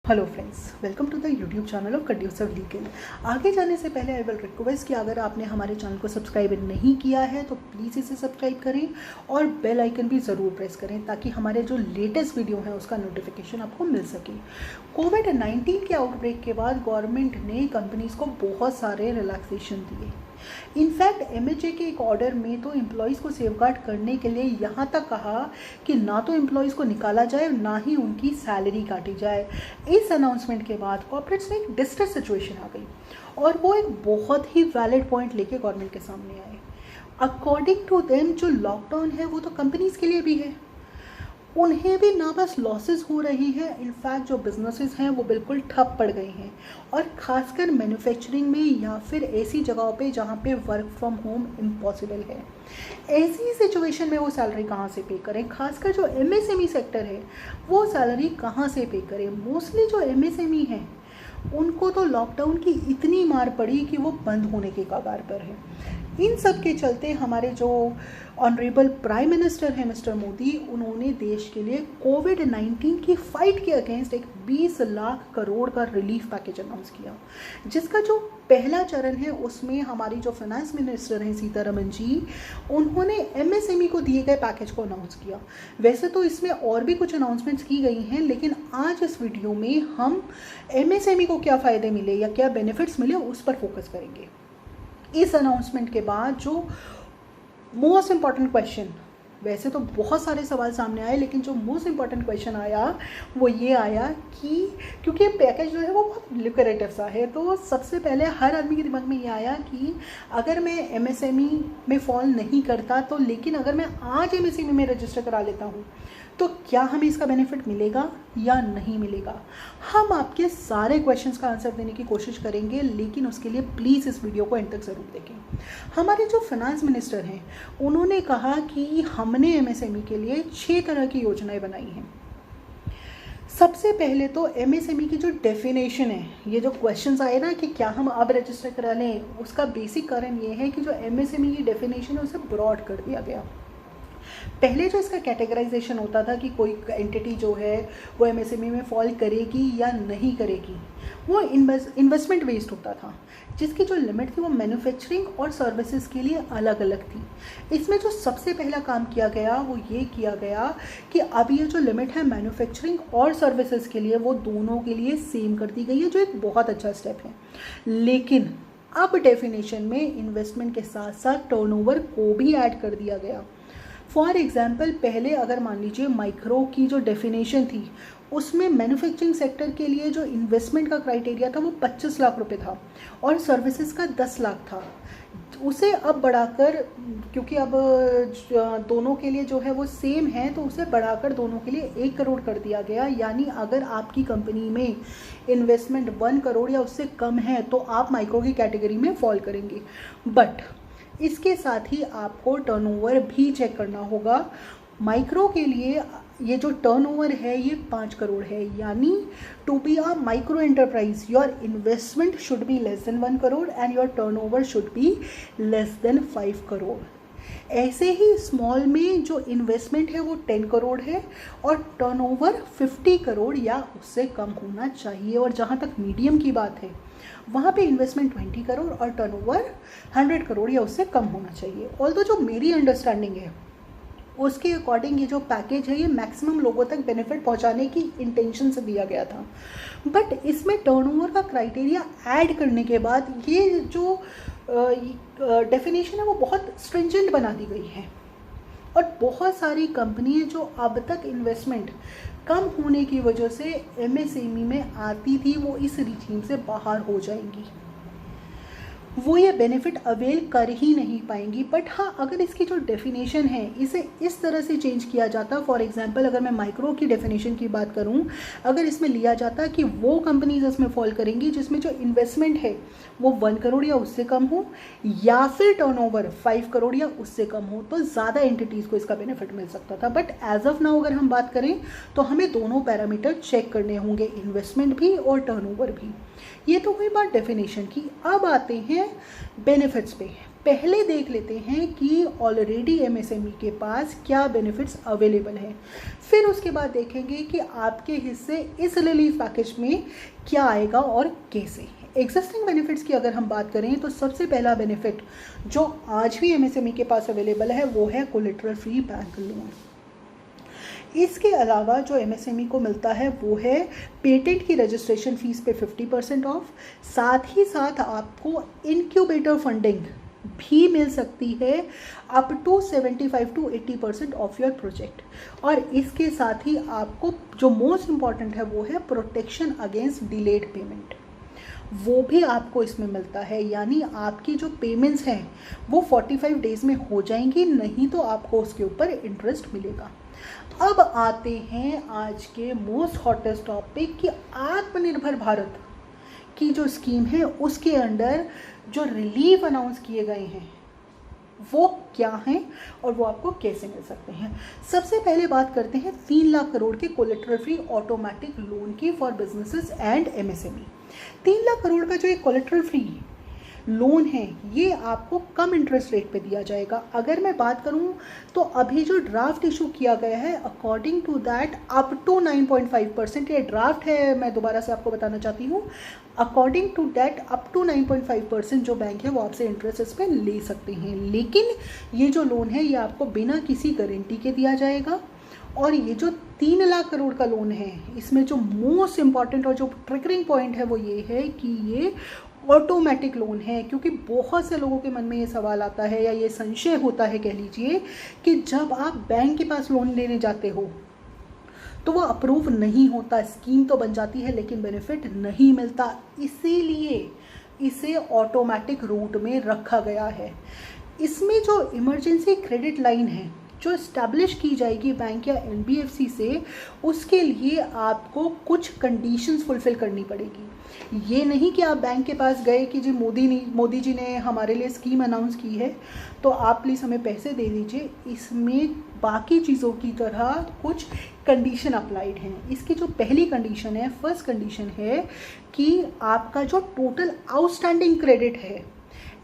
Hello friends, welcome to the YouTube channel of conducive legal. आगे जाने से पहले आई विल रिक्वेस्ट कि अगर आपने हमारे चैनल को सब्सक्राइब नहीं किया है तो प्लीज़ इसे सब्सक्राइब करें और बेल आइकन भी ज़रूर प्रेस करें ताकि हमारे जो लेटेस्ट वीडियो है उसका नोटिफिकेशन आपको मिल सके। कोविड-19 के आउटब्रेक के बाद गवर्नमेंट ने कंपनीज़ को बहुत सारे रिलैक्सेशन दिए। इनफैक्ट एमएचए के एक ऑर्डर में तो एम्प्लॉयज़ को सेफगार्ड करने के लिए यहाँ तक कहा कि ना तो एम्प्लॉयज़ को निकाला जाए ना ही उनकी सैलरी काटी जाए। इस अनाउंसमेंट के बाद कॉर्पोरेट्स में एक डिस्ट्रेस सिचुएशन आ गई और वो एक बहुत ही वैलिड पॉइंट लेके गवर्नमेंट के सामने आए। अकॉर्डिंग टू देम जो लॉकडाउन है वो तो कंपनीज़ के लिए भी है, उन्हें भी ना बस लॉसेस हो रही है, इनफैक्ट जो बिजनेसेस हैं वो बिल्कुल ठप पड़ गए हैं और ख़ासकर मैन्युफैक्चरिंग में या फिर ऐसी जगहों पे जहाँ पे वर्क फ्रॉम होम इम्पॉसिबल है। ऐसी सिचुएशन में वो सैलरी कहाँ से पे करें, खासकर जो एमएसएमई सेक्टर है वो सैलरी कहाँ से पे करें। मोस्टली जो एमएसएमई हैं उनको तो लॉकडाउन की इतनी मार पड़ी कि वो बंद होने के कगार पर है। इन सब के चलते हमारे जो ऑनरेबल प्राइम मिनिस्टर हैं मिस्टर मोदी, उन्होंने देश के लिए कोविड-19 की फाइट के अगेंस्ट एक 20 लाख करोड़ का रिलीफ पैकेज अनाउंस किया, जिसका जो पहला चरण है उसमें हमारी जो फाइनेंस मिनिस्टर हैं सीतारमन जी, उन्होंने एमएसएमई को दिए गए पैकेज को अनाउंस किया। वैसे तो इसमें और भी कुछ अनाउंसमेंट्स की गई हैं, लेकिन आज इस वीडियो में हम एमएसएमई को क्या फ़ायदे मिले या क्या बेनिफिट्स मिले उस पर फोकस करेंगे। इस अनाउंसमेंट के बाद जो मोस्ट इम्पॉर्टेंट क्वेश्चन, वैसे तो बहुत सारे सवाल सामने आए लेकिन जो मोस्ट इम्पॉर्टेंट क्वेश्चन आया वो ये आया कि क्योंकि ये पैकेज जो है वो बहुत लुक्रेटिव सा है, तो सबसे पहले हर आदमी के दिमाग में ये आया कि अगर मैं एमएसएमई में फॉल नहीं करता तो लेकिन अगर मैं आज एमएसएमई में रजिस्टर करा लेता हूँ तो क्या हमें इसका बेनिफिट मिलेगा या नहीं मिलेगा। हम आपके सारे क्वेश्चंस का आंसर देने की कोशिश करेंगे, लेकिन उसके लिए प्लीज़ इस वीडियो को एंड तक ज़रूर देखें। हमारे जो फाइनेंस मिनिस्टर हैं उन्होंने कहा कि हमने एमएसएमई के लिए 6 तरह की योजनाएं बनाई हैं। सबसे पहले तो एमएसएमई की जो डेफिनेशन है, ये जो क्वेश्चंस आए ना कि क्या हम अब रजिस्टर करा लें, उसका बेसिक कारण ये है कि जो एमएसएमई की डेफिनेशन है उसे ब्रॉड कर दिया गया। पहले जो इसका कैटेगराइजेशन होता था कि कोई एंटिटी जो है वो एमएसएमई में फॉल करेगी या नहीं करेगी, वो इन्वेस्टमेंट बेस्ड होता था, जिसकी जो लिमिट थी वो मैन्युफैक्चरिंग और सर्विसेज के लिए अलग अलग थी। इसमें जो सबसे पहला काम किया गया वो ये किया गया कि अब ये जो लिमिट है मैन्युफैक्चरिंग और सर्विसेज के लिए वो दोनों के लिए सेम कर दी गई है, जो एक बहुत अच्छा स्टेप है। लेकिन अब डेफिनेशन में इन्वेस्टमेंट के साथ साथ टर्नओवर को भी ऐड कर दिया गया। फॉर एग्जाम्पल, पहले अगर मान लीजिए माइक्रो की जो डेफिनेशन थी उसमें मैन्युफैक्चरिंग सेक्टर के लिए जो इन्वेस्टमेंट का क्राइटेरिया था वो 25 लाख रुपए था और सर्विसेज का 10 लाख था। उसे अब बढ़ाकर, क्योंकि अब दोनों के लिए जो है वो सेम है, तो उसे बढ़ाकर दोनों के लिए 1 करोड़ कर दिया गया। यानी अगर आपकी कंपनी में इन्वेस्टमेंट 1 करोड़ या उससे कम है तो आप माइक्रो की कैटेगरी में फॉल करेंगे। बट इसके साथ ही आपको टर्नओवर भी चेक करना होगा। माइक्रो के लिए ये जो टर्नओवर है ये 5 करोड़ है, यानी to be a micro enterprise your investment should be less than 1 crore and your turnover should be less than 5 crore. ऐसे ही स्मॉल में जो इन्वेस्टमेंट है वो 10 करोड़ है और टर्नओवर 50 करोड़ या उससे कम होना चाहिए। और जहाँ तक मीडियम की बात है वहाँ पे इन्वेस्टमेंट 20 करोड़ और टर्नओवर 100 करोड़ या उससे कम होना चाहिए। ऑल्दो जो मेरी अंडरस्टैंडिंग है उसके अकॉर्डिंग ये जो पैकेज है ये मैक्सिमम लोगों तक बेनिफिट पहुंचाने की इंटेंशन से दिया गया था। बट इसमें टर्नओवर का क्राइटेरिया ऐड करने के बाद ये जो डेफिनेशन है वो बहुत स्ट्रिंजेंट बना दी गई है और बहुत सारी कंपनियां जो अब तक इन्वेस्टमेंट कम होने की वजह से एमएसएमई में आती थी वो इस रिजीम से बाहर हो जाएंगी, वो ये बेनिफिट अवेल कर ही नहीं पाएंगी। बट हाँ, अगर इसकी जो डेफिनेशन है इसे इस तरह से चेंज किया जाता, फॉर एग्जांपल अगर मैं माइक्रो की डेफिनेशन की बात करूं, अगर इसमें लिया जाता कि वो कंपनीज इसमें फॉल करेंगी जिसमें जो इन्वेस्टमेंट है वो 1 करोड़ या उससे कम हो या फिर टर्नओवर 5 करोड़ या उससे कम हो, तो ज़्यादा एंटिटीज़ को इसका बेनिफिट मिल सकता था। बट एज ऑफ नाउ अगर हम बात करें तो हमें दोनों पैरामीटर चेक करने होंगे, इन्वेस्टमेंट भी और टर्नओवर भी। ये तो हुई बात डेफिनेशन की। अब आते हैं बेनिफिट्स पे। पहले देख लेते हैं कि ऑलरेडी एमएसएमई के पास क्या बेनिफिट्स अवेलेबल हैं, फिर उसके बाद देखेंगे कि आपके हिस्से इस रिलीफ पैकेज में क्या आएगा और कैसे। एग्जिस्टिंग बेनिफिट्स की अगर हम बात करें तो सबसे पहला बेनिफिट जो आज भी एमएसएमई के पास अवेलेबल है वो है कोलेटरल फ्री बैंक लोन। इसके अलावा जो एमएसएमई को मिलता है वो है पेटेंट की रजिस्ट्रेशन फीस पे 50% ऑफ, साथ ही साथ आपको इनक्यूबेटर फंडिंग भी मिल सकती है up to 75 to 80% of your project. और इसके साथ ही आपको जो मोस्ट इम्पॉर्टेंट है वो है प्रोटेक्शन अगेंस्ट डिलेड पेमेंट, वो भी आपको इसमें मिलता है। यानी आपकी जो पेमेंट्स हैं वो 45 डेज़ में हो जाएंगी, नहीं तो आपको उसके ऊपर इंटरेस्ट मिलेगा। अब आते हैं आज के मोस्ट हॉटेस्ट टॉपिक कि आत्मनिर्भर भारत की जो स्कीम है उसके अंडर जो रिलीफ अनाउंस किए गए हैं वो क्या हैं और वो आपको कैसे मिल सकते हैं। सबसे पहले बात करते हैं 3 लाख करोड़ के कोलेटरल फ्री ऑटोमेटिक लोन की for businesses and MSME. 3 lakh crore का जो एक कोलेटरल फ्री लोन है ये आपको कम इंटरेस्ट रेट पे दिया जाएगा। अगर मैं बात करूं तो अभी जो ड्राफ्ट इशू किया गया है according to that up to 9.5%, ये ड्राफ्ट है, मैं दोबारा से आपको बताना चाहती हूँ, according to that up to 9.5% जो बैंक है वो आपसे इंटरेस्ट इस पर ले सकते हैं। लेकिन ये जो लोन है ये आपको बिना किसी गारंटी के दिया जाएगा। और ये जो 3 लाख करोड़ का लोन है इसमें जो मोस्ट इम्पॉर्टेंट और जो ट्रिगरिंग पॉइंट है वो ये है कि ये ऑटोमेटिक लोन है, क्योंकि बहुत से लोगों के मन में ये सवाल आता है या ये संशय होता है कह लीजिए कि जब आप बैंक के पास लोन लेने जाते हो तो वो अप्रूव नहीं होता, स्कीम तो बन जाती है लेकिन बेनिफिट नहीं मिलता, इसीलिए इसे ऑटोमेटिक रूट में रखा गया है। इसमें जो इमरजेंसी क्रेडिट लाइन है जो इस्टेब्लिश की जाएगी बैंक या एनबीएफसी से, उसके लिए आपको कुछ कंडीशंस फुलफिल करनी पड़ेगी। ये नहीं कि आप बैंक के पास गए कि जी मोदी जी ने हमारे लिए स्कीम अनाउंस की है तो आप प्लीज़ हमें पैसे दे दीजिए। इसमें बाकी चीज़ों की तरह कुछ कंडीशन अप्लाइड हैं। इसकी जो पहली कंडीशन है, फर्स्ट कंडीशन है कि आपका जो टोटल आउटस्टैंडिंग क्रेडिट है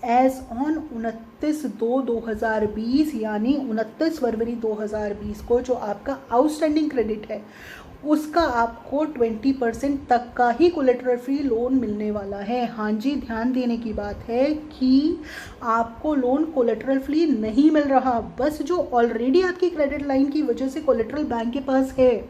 एज ऑन 29/2/2020 यानी 29 फरवरी 2020 को जो आपका आउटस्टैंडिंग क्रेडिट है उसका आपको 20% तक का ही कोलेटरल फ्री लोन मिलने वाला है। हाँ जी, ध्यान देने की बात है कि आपको लोन कोलेटरल फ्री नहीं मिल रहा, बस जो ऑलरेडी आपकी क्रेडिट लाइन की वजह से कोलेटरल बैंक के पास है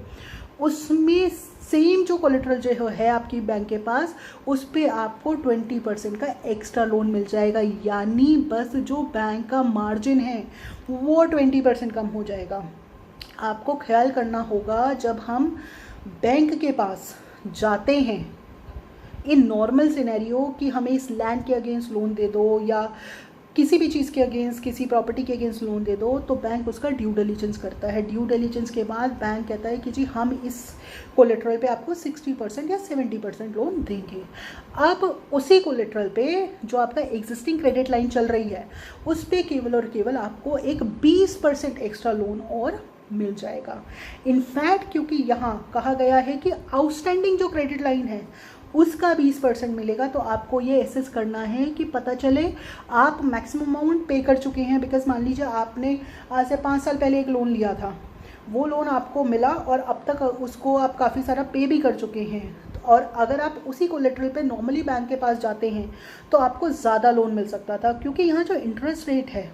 उसमें सेम जो कोलेटरल जो है आपकी बैंक के पास उस पर आपको 20% का एक्स्ट्रा लोन मिल जाएगा। यानी बस जो बैंक का मार्जिन है वो 20% कम हो जाएगा। आपको ख्याल करना होगा जब हम बैंक के पास जाते हैं इन नॉर्मल सिनेरियो कि हमें इस लैंड के अगेंस्ट लोन दे दो या किसी भी चीज़ के अगेंस्ट, किसी प्रॉपर्टी के अगेंस्ट लोन दे दो, तो बैंक उसका ड्यू डिलिजेंस करता है। ड्यू डिलिजेंस के बाद बैंक कहता है कि जी हम इस कोलेटरल पे आपको 60% या 70% लोन देंगे। अब उसी कोलेटरल पे जो आपका एग्जिस्टिंग क्रेडिट लाइन चल रही है उस पर केवल और केवल आपको एक 20% एक्स्ट्रा लोन और मिल जाएगा। इनफैक्ट क्योंकि यहाँ कहा गया है कि आउटस्टैंडिंग जो क्रेडिट लाइन है उसका 20% मिलेगा, तो आपको ये एसेस करना है कि पता चले आप मैक्सिमम अमाउंट पे कर चुके हैं। बिकॉज मान लीजिए आपने आज से 5 साल पहले एक लोन लिया था, वो लोन आपको मिला और अब तक उसको आप काफ़ी सारा पे भी कर चुके हैं, और अगर आप उसी कोलेटरल पे नॉर्मली बैंक के पास जाते हैं तो आपको ज़्यादा लोन मिल सकता था। क्योंकि यहाँ जो इंटरेस्ट रेट है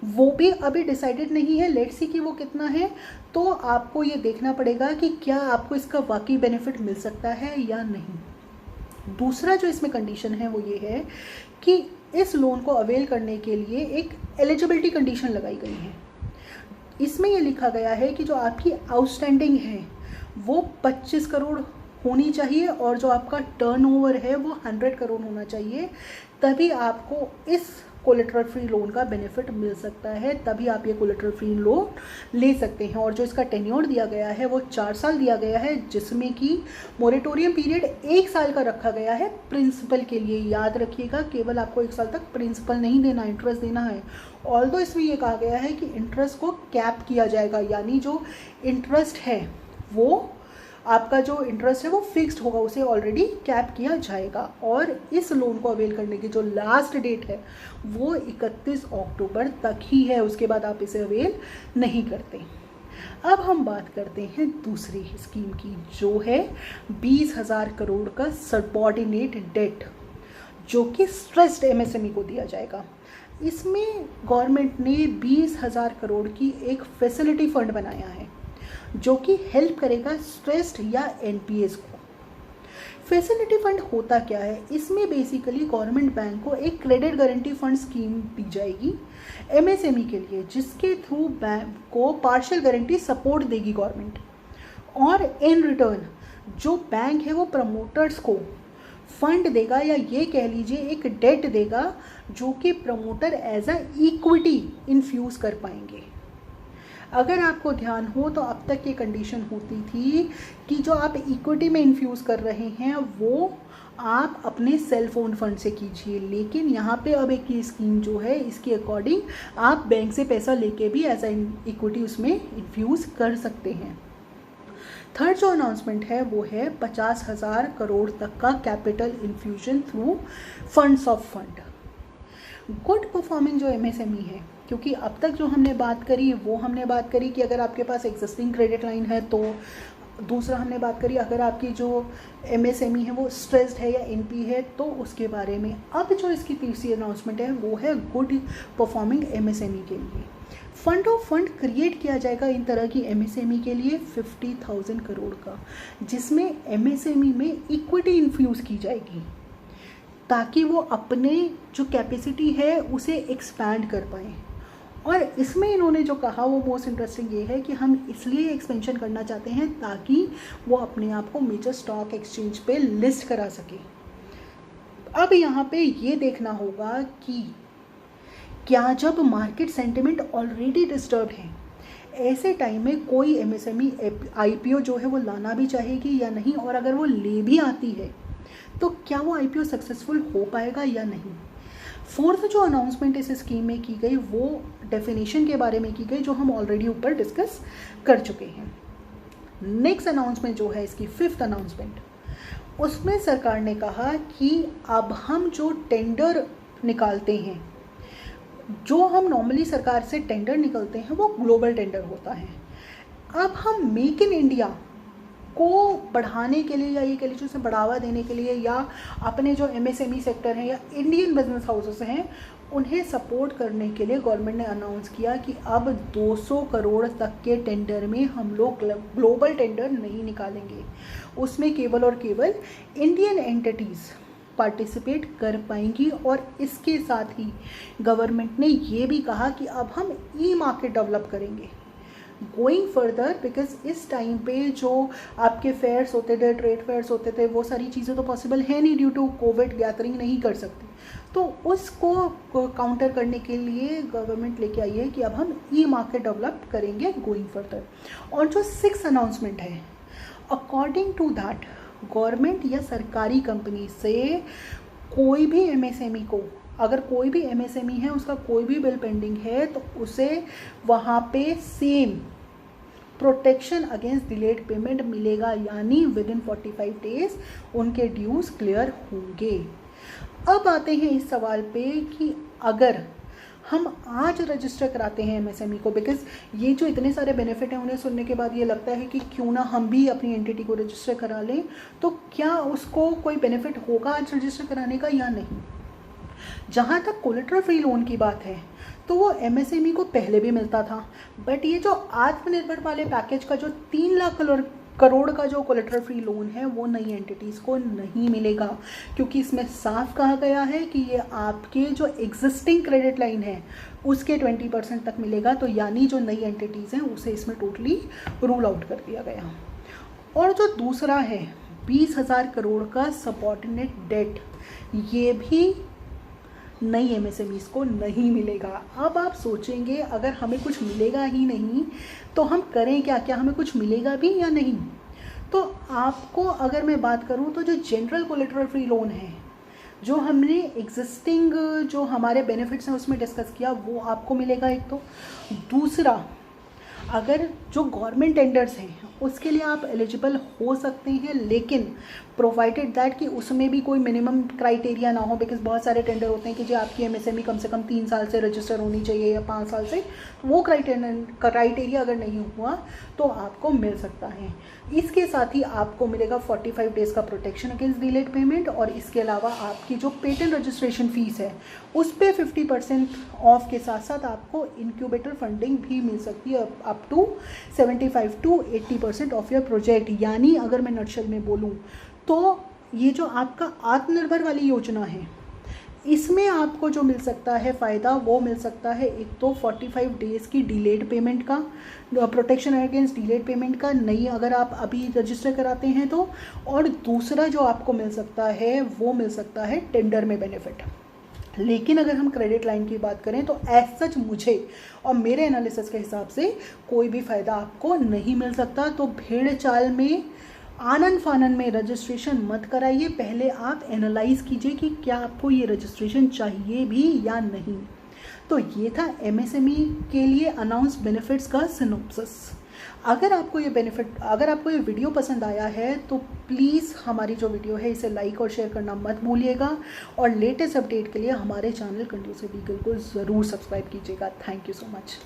वो भी अभी डिसाइडेड नहीं है, लेट्स सी कि वो कितना है, तो आपको ये देखना पड़ेगा कि क्या आपको इसका वाकई बेनिफिट मिल सकता है या नहीं। दूसरा जो इसमें कंडीशन है वो ये है कि इस लोन को अवेल करने के लिए एक एलिजिबिलिटी कंडीशन लगाई गई है। इसमें ये लिखा गया है कि जो आपकी आउटस्टैंडिंग है वो 25 करोड़ होनी चाहिए और जो आपका टर्नओवर है वो 100 करोड़ होना चाहिए, तभी आपको इस कोलेटरल फ्री लोन का बेनिफिट मिल सकता है, तभी आप ये कोलेटरल फ्री लोन ले सकते हैं। और जो इसका टेन्योर दिया गया है वो 4 साल दिया गया है, जिसमें कि मोरेटोरियम पीरियड 1 साल का रखा गया है प्रिंसिपल के लिए। याद रखिएगा, केवल आपको 1 साल तक प्रिंसिपल नहीं देना, इंटरेस्ट देना है। ऑल्दो इसमें ये कहा गया है कि इंटरेस्ट को कैप किया जाएगा, यानी जो इंटरेस्ट है वो आपका जो इंटरेस्ट है वो फिक्स्ड होगा, उसे ऑलरेडी कैप किया जाएगा। और इस लोन को अवेल करने की जो लास्ट डेट है वो 31 अक्टूबर तक ही है, उसके बाद आप इसे अवेल नहीं करते। अब हम बात करते हैं दूसरी स्कीम की, जो है 20,000 करोड़ का सबऑर्डिनेट डेट, जो कि स्ट्रेस्ड एमएसएमई को दिया जाएगा। इसमें गवर्नमेंट ने 20,000 करोड़ की एक फैसिलिटी फंड बनाया है जो कि हेल्प करेगा स्ट्रेस्ड या एनपीएस को। फैसिलिटी फंड होता क्या है, इसमें बेसिकली गवर्नमेंट बैंक को एक क्रेडिट गारंटी फंड स्कीम दी जाएगी एमएसएमई के लिए, जिसके थ्रू बैंक को पार्शियल गारंटी सपोर्ट देगी गवर्नमेंट, और इन रिटर्न जो बैंक है वो प्रमोटर्स को फंड देगा, या ये कह लीजिए एक डेट देगा जो कि promoter as a equity infuse कर पाएंगे। अगर आपको ध्यान हो तो अब तक ये कंडीशन होती थी कि जो आप इक्विटी में इन्फ्यूज़ कर रहे हैं वो आप अपने सेल फोन फंड से कीजिए, लेकिन यहाँ पे अब एक ये स्कीम जो है इसके अकॉर्डिंग आप बैंक से पैसा लेके भी एज अ इक्विटी उसमें इन्फ्यूज़ कर सकते हैं। थर्ड जो अनाउंसमेंट है वो है 50,000 करोड़ तक का capital infusion through funds of fund. Good performing जो एमएसएमई है, क्योंकि अब तक जो हमने बात करी वो हमने बात करी कि अगर आपके पास एग्जिस्टिंग क्रेडिट लाइन है तो, दूसरा हमने बात करी अगर आपकी जो एमएसएमई है वो स्ट्रेस्ड है या एनपी है तो उसके बारे में। अब जो इसकी तीसरी अनाउंसमेंट है वो है गुड परफॉर्मिंग एमएसएमई के लिए फंड ऑफ फंड क्रिएट किया जाएगा इन तरह की एमएसएमई के लिए 50,000 करोड़ का, जिसमें एमएसएमई में इक्विटी इन्फ्यूज़ की जाएगी ताकि वो अपने जो कैपेसिटी है उसे एक्सपैंड कर पाएँ। और इसमें इन्होंने जो कहा वो मोस्ट इंटरेस्टिंग ये है कि हम इसलिए एक्सपेंशन करना चाहते हैं ताकि वो अपने आप को मेजर स्टॉक एक्सचेंज पे लिस्ट करा सके। अब यहाँ पे ये देखना होगा कि क्या जब मार्केट सेंटिमेंट ऑलरेडी डिस्टर्ब है ऐसे टाइम में कोई एमएसएमई आईपीओ जो है वो लाना भी चाहेगी या नहीं, और अगर वो ले भी आती है तो क्या वो आईपीओ सक्सेसफुल हो पाएगा या नहीं। फोर्थ जो अनाउंसमेंट इस स्कीम में की गई वो डेफिनेशन के बारे में की गई, जो हम ऑलरेडी ऊपर डिस्कस कर चुके हैं। नेक्स्ट अनाउंसमेंट जो है इसकी फिफ्थ अनाउंसमेंट, उसमें सरकार ने कहा कि अब हम जो टेंडर निकालते हैं, जो हम नॉर्मली सरकार से टेंडर निकलते हैं वो ग्लोबल टेंडर होता है। अब हम मेक इन इंडिया को बढ़ाने के लिए या ये कह लीजिए उसे बढ़ावा देने के लिए या अपने जो एमएसएमई सेक्टर हैं या इंडियन बिजनेस हाउसेस हैं उन्हें सपोर्ट करने के लिए गवर्नमेंट ने अनाउंस किया कि अब 200 करोड़ तक के टेंडर में हम लोग ग्लोबल टेंडर नहीं निकालेंगे, उसमें केवल और केवल इंडियन एंटिटीज़ पार्टिसिपेट कर पाएंगी। और इसके साथ ही गवर्नमेंट ने ये भी कहा कि अब हम ई मार्केट डेवलप करेंगे गोइंग फर्दर, बिकॉज इस टाइम पे जो आपके फेयर्स होते थे, ट्रेड फेयर्स होते थे, वो सारी चीज़ें तो पॉसिबल है नहीं, ड्यू टू कोविड गैदरिंग नहीं कर सकते। तो उसको काउंटर करने के लिए गवर्नमेंट लेके आई है कि अब हम ई मार्केट डेवलप करेंगे गोइंग फर्दर। और जो सिक्स अनाउंसमेंट है, अकॉर्डिंग टू दैट गवर्नमेंट या सरकारी कंपनी से कोई भी एमएसएमई को, अगर कोई भी एमएसएमई है उसका कोई भी बिल पेंडिंग है तो उसे वहाँ पे same protection against delayed payment मिलेगा, यानी विद इन 45 डेज उनके ड्यूज क्लियर होंगे। अब आते हैं इस सवाल पे कि अगर हम आज रजिस्टर कराते हैं एमएसएमई को, बिकॉज ये जो इतने सारे बेनिफिट हैं उन्हें सुनने के बाद ये लगता है कि क्यों ना हम भी अपनी एंटिटी को रजिस्टर करा लें, तो क्या उसको कोई बेनिफिट होगा आज रजिस्टर कराने का या नहीं। जहाँ तक कोलेटरल फ्री लोन की बात है तो वो एमएसएमई को पहले भी मिलता था, बट ये जो आत्मनिर्भर वाले पैकेज का जो 3 लाख करोड़ का जो कोलेटरल फ्री लोन है वो नई एंटिटीज़ को नहीं मिलेगा, क्योंकि इसमें साफ कहा गया है कि ये आपके जो एग्जिस्टिंग क्रेडिट लाइन है उसके 20% तक मिलेगा। तो यानी जो नई एंटिटीज़ हैं उसे इसमें टोटली रूल आउट कर दिया गया। और जो दूसरा है 20,000 करोड़ का सबऑर्डिनेट डेट, ये भी नई एमएसएमईज को नहीं मिलेगा। अब आप सोचेंगे अगर हमें कुछ मिलेगा ही नहीं तो हम करें क्या, क्या हमें कुछ मिलेगा भी या नहीं। तो आपको अगर मैं बात करूं तो जो जनरल कोलेटरल फ्री लोन है, जो हमने एग्जिस्टिंग जो हमारे बेनिफिट्स हैं उसमें डिस्कस किया, वो आपको मिलेगा एक तो। दूसरा, अगर जो गवर्नमेंट टेंडर्स हैं उसके लिए आप एलिजिबल हो सकते हैं, लेकिन प्रोवाइडेड दैट कि उसमें भी कोई मिनिमम क्राइटेरिया ना हो, बिकॉज बहुत सारे टेंडर होते हैं कि जी आपकी एमएसएमई कम से कम 3 साल से रजिस्टर होनी चाहिए या 5 साल से, तो वो क्राइटेरिया अगर नहीं हुआ तो आपको मिल सकता है। इसके साथ ही आपको मिलेगा 45 डेज़ का प्रोटेक्शन अगेंस्ट डिलेड पेमेंट, और इसके अलावा आपकी जो पेटेंट रजिस्ट्रेशन फ़ीस है उस पर 50% ऑफ के साथ साथ आपको इंक्यूबेटर फंडिंग भी मिल सकती है up to 75 to 80% of your project. यानी अगर मैं नटशल में बोलूँ तो ये जो आपका आत्मनिर्भर वाली योजना है, इसमें आपको जो मिल सकता है फ़ायदा वो मिल सकता है, एक तो 45 डेज़ की डिलेड पेमेंट का, प्रोटेक्शन अगेंस्ट डिलेड पेमेंट का, नहीं अगर आप अभी रजिस्टर कराते हैं तो, और दूसरा जो आपको मिल सकता है वो मिल सकता है टेंडर में बेनिफिट। लेकिन अगर हम क्रेडिट लाइन की बात करें तो एज सच मुझे और मेरे एनालिसिस के हिसाब से कोई भी फ़ायदा आपको नहीं मिल सकता। तो भेड़ चाल में आनन फानन में रजिस्ट्रेशन मत कराइए, पहले आप एनालाइज कीजिए कि क्या आपको ये रजिस्ट्रेशन चाहिए भी या नहीं। तो ये था एमएसएमई के लिए अनाउंस बेनिफिट्स का सिनॉप्सिस। अगर आपको ये वीडियो पसंद आया है तो प्लीज़ हमारी जो वीडियो है इसे लाइक और शेयर करना मत भूलिएगा, और लेटेस्ट अपडेट के लिए हमारे चैनल कंड्यूसिव लीगल को ज़रूर सब्सक्राइब कीजिएगा। Thank you so much.